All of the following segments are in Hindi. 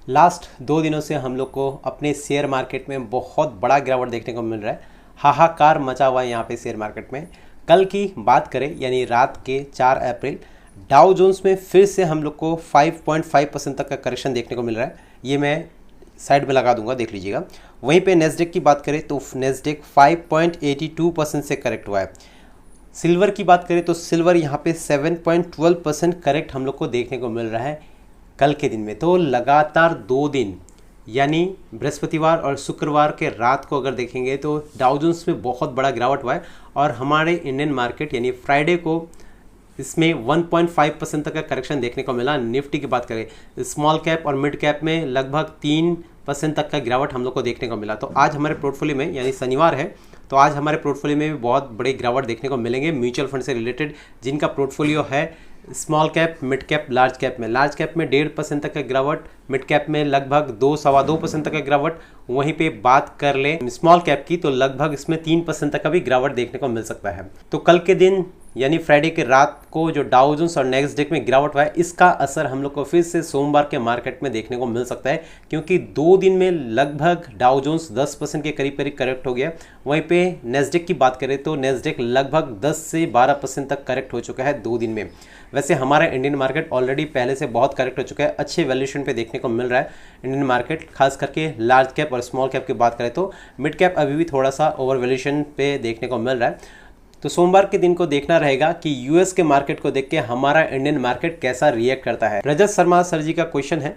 लास्ट 2 दिनों से हम लोग को अपने शेयर मार्केट में बहुत बड़ा गिरावट देखने को मिल रहा है। हाहाकार मचा हुआ है यहाँ पे शेयर मार्केट में। कल की बात करें यानी रात के 4 अप्रैल, डाउ जोन्स में फिर से हम लोग को 5.5% तक का करेक्शन देखने को मिल रहा है। ये मैं साइड में लगा दूंगा, देख लीजिएगा। वहीं पे नेस्डेक की बात करें तो नेस्डेक 5.82% से करेक्ट हुआ है। सिल्वर की बात करें तो सिल्वर यहाँ पे 7.12% करेक्ट हम लोग को देखने को मिल रहा है कल के दिन में। तो लगातार 2 दिन यानी बृहस्पतिवार और शुक्रवार के रात को अगर देखेंगे तो डाउ जोन्स में बहुत बड़ा गिरावट हुआ है और हमारे इंडियन मार्केट यानी फ्राइडे को इसमें 1.5% तक का करेक्शन देखने को मिला। निफ्टी की बात करें, स्मॉल कैप और मिड कैप में लगभग 3% तक का गिरावट हम लोग को देखने को मिला। तो आज हमारे पोर्टफोलियो में यानी शनिवार है तो आज हमारे पोर्टफोलियो में भी बहुत बड़े गिरावट देखने को मिलेंगे म्यूचुअल फंड से रिलेटेड, जिनका पोर्टफोलियो है small cap, mid cap, large cap में। लार्ज कैप में 1.5% तक का गिरावट, मिड कैप में लगभग 2-2.25% तक का गिरावट। वहीं पे बात कर लें स्मॉल कैप की तो लगभग इसमें 3% तक का भी गिरावट देखने को मिल सकता है। तो कल के दिन यानी फ्राइडे के रात को जो डाउ जोन्स और नेस्डेक में गिरावट हुआ है, इसका असर हम लोग को फिर से सोमवार के मार्केट में देखने को मिल सकता है, क्योंकि 2 दिन में लगभग डाउ जोन्स 10% के करीब करीब करेक्ट हो गया। वहीं पे नेस्डेक की बात करें तो नेस्डेक लगभग 10 से 12% तक करेक्ट हो चुका है 2 दिन में। वैसे हमारा इंडियन मार्केट ऑलरेडी पहले से बहुत करेक्ट हो चुका है, अच्छे वैल्यूएशन पे देखने को मिल रहा है इंडियन मार्केट। खास करके लार्ज कैप और स्मॉल कैप की बात करें तो मिड कैप अभी भी थोड़ा सा ओवर वैल्यूएशन पे देखने को मिल रहा है। तो सोमवार के दिन को देखना रहेगा कि यूएस के मार्केट को देख के हमारा इंडियन मार्केट कैसा रिएक्ट करता है। रजत शर्मा सर जी का क्वेश्चन है,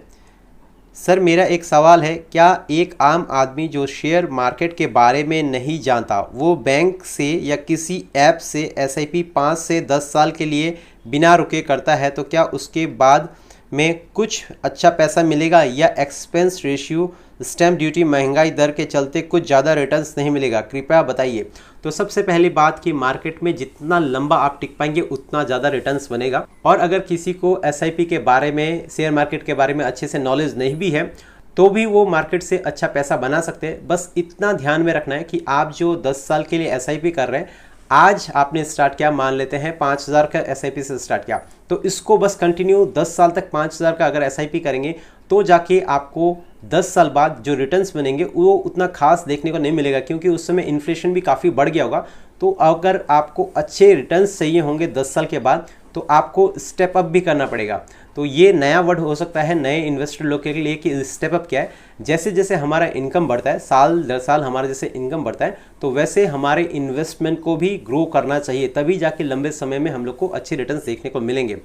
सर मेरा एक सवाल है, क्या एक आम आदमी जो शेयर मार्केट के बारे में नहीं जानता वो बैंक से या किसी ऐप से एसआईपी 5 से 10 साल के लिए बिना रुके करता है तो क्या उसके बाद में कुछ अच्छा पैसा मिलेगा या एक्सपेंस रेशियो, स्टैम्प ड्यूटी, महंगाई दर के चलते कुछ ज़्यादा रिटर्न्स नहीं मिलेगा? कृपया बताइए। तो सबसे पहली बात कि मार्केट में जितना लंबा आप टिक पाएंगे उतना ज़्यादा रिटर्न्स बनेगा। और अगर किसी को एसआईपी के बारे में, शेयर मार्केट के बारे में अच्छे से नॉलेज नहीं भी है तो भी वो मार्केट से अच्छा पैसा बना सकते हैं। बस इतना ध्यान में रखना है कि आप जो 10 साल के लिए एसआईपी कर रहे हैं, आज आपने स्टार्ट किया, मान लेते हैं 5,000 का एसआईपी से स्टार्ट किया, तो इसको बस कंटिन्यू 10 साल तक 5,000 का अगर एसआईपी करेंगे तो जाके आपको 10 साल बाद जो रिटर्न्स बनेंगे वो उतना खास देखने को नहीं मिलेगा, क्योंकि उस समय इन्फ्लेशन भी काफ़ी बढ़ गया होगा। तो अगर आपको अच्छे रिटर्न्स चाहिए होंगे 10 साल के बाद तो आपको स्टेप अप भी करना पड़ेगा। तो ये नया वर्ड हो सकता है नए इन्वेस्टर लोग के लिए कि स्टेप अप क्या है। जैसे जैसे हमारा इनकम बढ़ता है, साल दर साल हमारा जैसे इनकम बढ़ता है, तो वैसे हमारे इन्वेस्टमेंट को भी ग्रो करना चाहिए, तभी जाके लंबे समय में हम लोग को अच्छे रिटर्न्स देखने को मिलेंगे।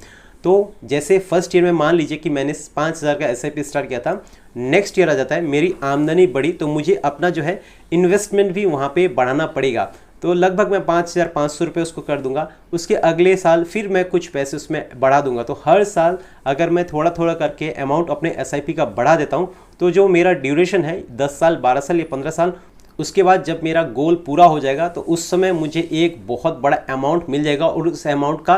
तो जैसे फर्स्ट ईयर में मान लीजिए कि मैंने 5,000 का एसआईपी स्टार्ट किया था, नेक्स्ट ईयर आ जाता है, मेरी आमदनी बढ़ी तो मुझे अपना जो है इन्वेस्टमेंट भी वहाँ पे बढ़ाना पड़ेगा। तो लगभग मैं 5,500 रुपये उसको कर दूंगा, उसके अगले साल फिर मैं कुछ पैसे उसमें बढ़ा दूंगा। तो हर साल अगर मैं थोड़ा थोड़ा करके अमाउंट अपने एसआईपी का बढ़ा देता हूँ तो जो मेरा ड्यूरेशन है 10 साल, 12 साल या 15 साल, उसके बाद जब मेरा गोल पूरा हो जाएगा तो उस समय मुझे एक बहुत बड़ा अमाउंट मिल जाएगा और उस अमाउंट का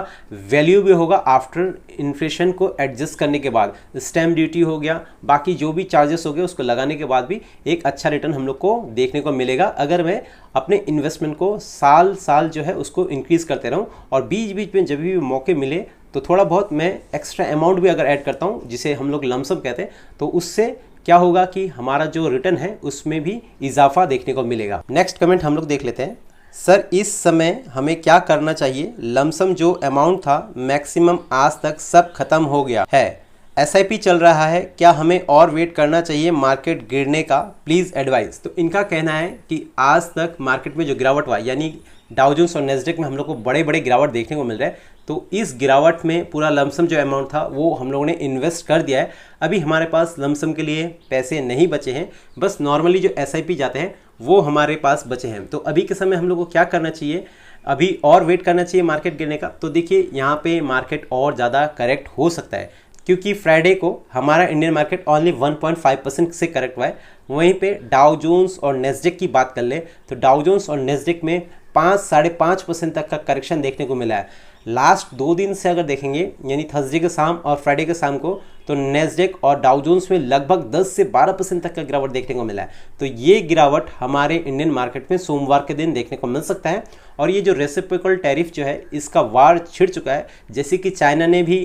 वैल्यू भी होगा आफ्टर इन्फ्लेशन को एडजस्ट करने के बाद। स्टैम्प ड्यूटी हो गया, बाकी जो भी चार्जेस हो गए उसको लगाने के बाद भी एक अच्छा रिटर्न हम लोग को देखने को मिलेगा, अगर मैं अपने इन्वेस्टमेंट को साल साल जो है उसको इंक्रीज़ करते रहूँ और बीच बीच में जब भी मौके मिले तो थोड़ा बहुत मैं एक्स्ट्रा अमाउंट भी अगर ऐड करता हूँ, जिसे हम लोग लमसम कहते हैं, तो उससे क्या होगा कि हमारा जो रिटर्न है उसमें भी इजाफा देखने को मिलेगा। नेक्स्ट कमेंट हम लोग देख लेते हैं, सर इस समय हमें क्या करना चाहिए? लमसम जो अमाउंट था मैक्सिमम आज तक सब खत्म हो गया है, एसआईपी चल रहा है, क्या हमें और वेट करना चाहिए मार्केट गिरने का? Please advice. तो इनका कहना है कि आज तक मार्केट में जो गिरावट हुआ यानी डाउ जोन्स और नेस्डेक में हम लोग को बड़े बड़े गिरावट देखने को मिल रहा है, तो इस गिरावट में पूरा लमसम जो अमाउंट था वो हम लोगों ने इन्वेस्ट कर दिया है। अभी हमारे पास लमसम के लिए पैसे नहीं बचे हैं, बस नॉर्मली जो एसआईपी जाते हैं वो हमारे पास बचे हैं। तो अभी के समय हम लोग को क्या करना चाहिए? अभी और वेट करना चाहिए मार्केट गिरने का? तो देखिए यहाँ पे मार्केट और ज़्यादा करेक्ट हो सकता है, क्योंकि फ्राइडे को हमारा इंडियन मार्केट ओनली 1.5% से करेक्ट हुआ है। वहीं पे डाउ जोन्स और नेस्डेक की बात कर ले तो डाउ जोन्स और नेस्डेक में 5-5.5% तक का करेक्शन देखने को मिला है। लास्ट 2 दिन से अगर देखेंगे यानी थर्सडे के शाम और फ्राइडे के शाम को, तो नेस्डेक और डाउ जोन्स में लगभग 10 से 12% तक का गिरावट देखने को मिला है। तो ये गिरावट हमारे इंडियन मार्केट में सोमवार के दिन देखने को मिल सकता है। और ये जो रेसिप्रोकल टैरिफ जो है इसका वार छिड़ चुका है, जैसे कि चाइना ने भी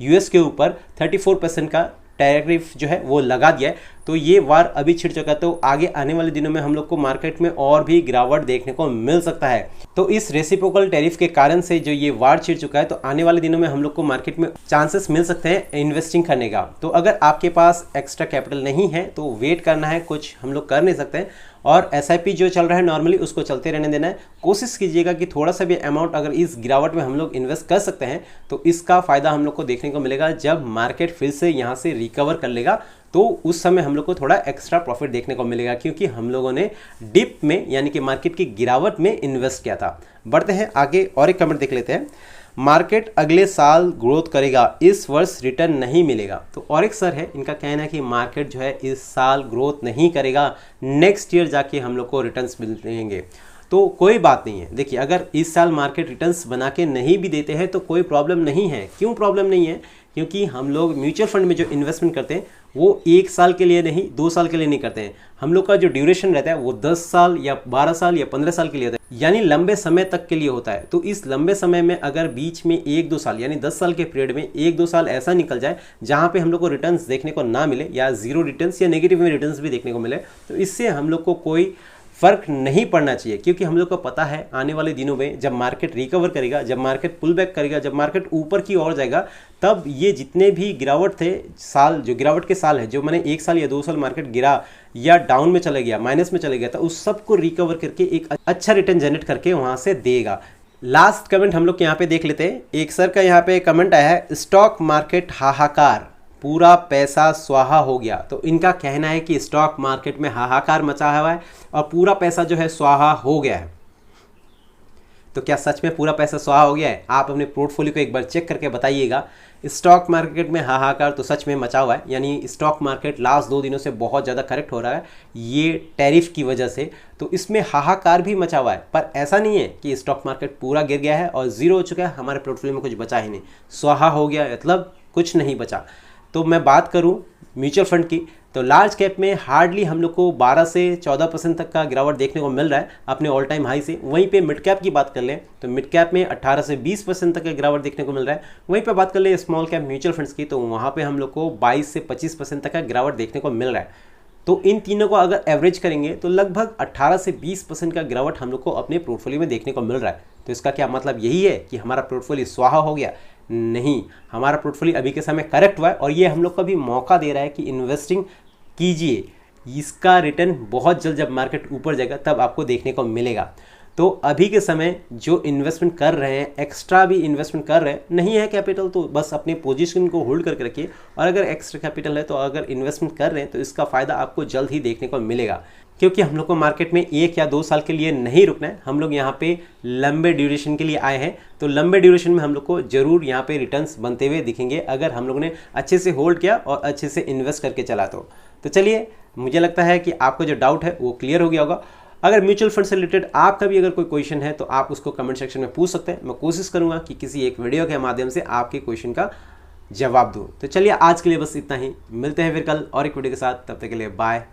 यूएस के ऊपर 34% का टैरिफ जो है वो लगा दिया है, तो ये वार अभी छिड़ चुका है। तो आगे आने वाले दिनों में हम लोग को मार्केट में और भी गिरावट देखने को मिल सकता है। तो इस रेसिप्रोकल टैरिफ के कारण से जो ये वार छिड़ चुका है, तो आने वाले दिनों में हम लोग को मार्केट में चांसेस मिल सकते हैं इन्वेस्टिंग करने का। तो अगर आपके पास एक्स्ट्रा कैपिटल नहीं है तो वेट करना है, कुछ हम लोग कर नहीं सकते हैं। और SIP जो चल रहा है नॉर्मली उसको चलते रहने देना है। कोशिश कीजिएगा कि थोड़ा सा भी अमाउंट अगर इस गिरावट में हम लोग इन्वेस्ट कर सकते हैं तो इसका फ़ायदा हम लोग को देखने को मिलेगा जब मार्केट फिर से यहाँ से रिकवर कर लेगा, तो उस समय हम लोग को थोड़ा एक्स्ट्रा प्रॉफिट देखने को मिलेगा, क्योंकि हम लोगों ने डिप में यानी कि मार्केट की गिरावट में इन्वेस्ट किया था। बढ़ते हैं आगे और एक कमेंट देख लेते हैं। मार्केट अगले साल ग्रोथ करेगा, इस वर्ष रिटर्न नहीं मिलेगा। तो और एक सर है, इनका कहना है कि मार्केट जो है इस साल ग्रोथ नहीं करेगा, नेक्स्ट ईयर जाके हम लोग को रिटर्न्स मिलेंगे। तो कोई बात नहीं है। देखिए, अगर इस साल मार्केट रिटर्न्स बना के नहीं भी देते हैं तो कोई प्रॉब्लम नहीं है। क्यों प्रॉब्लम नहीं है? क्योंकि हम लोग म्यूचुअल फंड में जो इन्वेस्टमेंट करते हैं वो 1 साल के लिए नहीं, 2 साल के लिए नहीं करते हैं। हम लोग का जो ड्यूरेशन रहता है वो 10 साल या 12 साल या 15 साल के लिए होता है, यानी लंबे समय तक के लिए होता है। तो इस लंबे समय में अगर बीच में 1-2 साल यानी 10 साल के पीरियड में 1-2 साल ऐसा निकल जाए जहाँ पे हम लोग को रिटर्न्स देखने को ना मिले, या जीरो रिटर्न्स या नेगेटिव में रिटर्न्स भी देखने को मिले, तो इससे हम लोग को कोई फर्क नहीं पड़ना चाहिए। क्योंकि हम लोग को पता है आने वाले दिनों में जब मार्केट रिकवर करेगा, जब मार्केट पुल बैक करेगा, जब मार्केट ऊपर की ओर जाएगा, तब ये जितने भी गिरावट थे साल, जो गिरावट के साल है, जो मैंने 1 साल या 2 साल मार्केट गिरा या डाउन में चले गया, माइनस में चले गया था, उस सब को रिकवर करके एक अच्छा रिटर्न जनरेट करके वहां से देगा। लास्ट कमेंट हम लोग यहाँ पे देख लेते हैं। एक सर का यहाँ पे कमेंट आया है, स्टॉक मार्केट हाहाकार, पूरा पैसा स्वाहा हो गया। तो इनका कहना है कि स्टॉक मार्केट में हाहाकार मचा हुआ है और पूरा पैसा जो है स्वाहा हो गया है। तो क्या सच में पूरा पैसा स्वाहा हो गया है? आप अपने पोर्टफोलियो को एक बार चेक करके बताइएगा। स्टॉक मार्केट में हाहाकार तो सच में मचा हुआ है, यानी स्टॉक मार्केट लास्ट 2 दिनों से बहुत ज़्यादा करेक्ट हो रहा है ये टैरिफ की वजह से। तो इसमें हाहाकार भी मचा हुआ है, पर ऐसा नहीं है कि स्टॉक मार्केट पूरा गिर गया है और ज़ीरो हो चुका है, हमारे पोर्टफोलियो में कुछ बचा ही नहीं। स्वाहा हो गया मतलब कुछ नहीं बचा। तो मैं बात करूं म्यूचुअल फंड की, तो लार्ज कैप में हार्डली हम लोग को 12 से 14% तक का गिरावट देखने को मिल रहा है अपने ऑल टाइम हाई से। वहीं पे मिड कैप की बात कर लें तो मिड कैप में 18 से 20% तक का गिरावट देखने को मिल रहा है। वहीं पे बात कर लें स्मॉल कैप म्यूचुअल फंड्स की, तो वहाँ पे हम लोग को 22 से 25% तक का गिरावट देखने को मिल रहा है। तो इन तीनों को अगर एवरेज करेंगे तो लगभग 18 से 20% का गिरावट हम लोग को अपने पोर्टफोलियो में देखने को मिल रहा है। तो इसका क्या मतलब यही है कि हमारा पोर्टफोलियो स्वाहा हो गया? नहीं, हमारा पोर्टफोलियो अभी के समय करेक्ट हुआ है और ये हम लोग को भी मौका दे रहा है कि इन्वेस्टिंग कीजिए। इसका रिटर्न बहुत जल्द जब मार्केट ऊपर जाएगा तब आपको देखने को मिलेगा। तो अभी के समय जो इन्वेस्टमेंट कर रहे हैं, एक्स्ट्रा भी इन्वेस्टमेंट कर रहे हैं, नहीं है कैपिटल तो बस अपने पोजीशन को होल्ड करके रखिए। और अगर एक्स्ट्रा कैपिटल है तो अगर इन्वेस्टमेंट कर रहे हैं तो इसका फ़ायदा आपको जल्द ही देखने को मिलेगा। क्योंकि हम लोग को मार्केट में 1 या 2 साल के लिए नहीं रुकना है, हम लोग यहाँ पे लंबे ड्यूरेशन के लिए आए हैं। तो लंबे ड्यूरेशन में हम लोग को जरूर यहाँ पे रिटर्न्स बनते हुए दिखेंगे अगर हम लोगों ने अच्छे से होल्ड किया और अच्छे से इन्वेस्ट करके चला। तो चलिए, मुझे लगता है कि आपको जो डाउट है वो क्लियर हो गया होगा। अगर म्यूचुअल फंड से रिलेटेड आपका भी अगर कोई क्वेश्चन है तो आप उसको कमेंट सेक्शन में पूछ सकते हैं। मैं कोशिश करूंगा कि किसी एक वीडियो के माध्यम से आपके क्वेश्चन का जवाब दूं। तो चलिए, आज के लिए बस इतना ही। मिलते हैं फिर कल और एक वीडियो के साथ। तब तक के लिए बाय।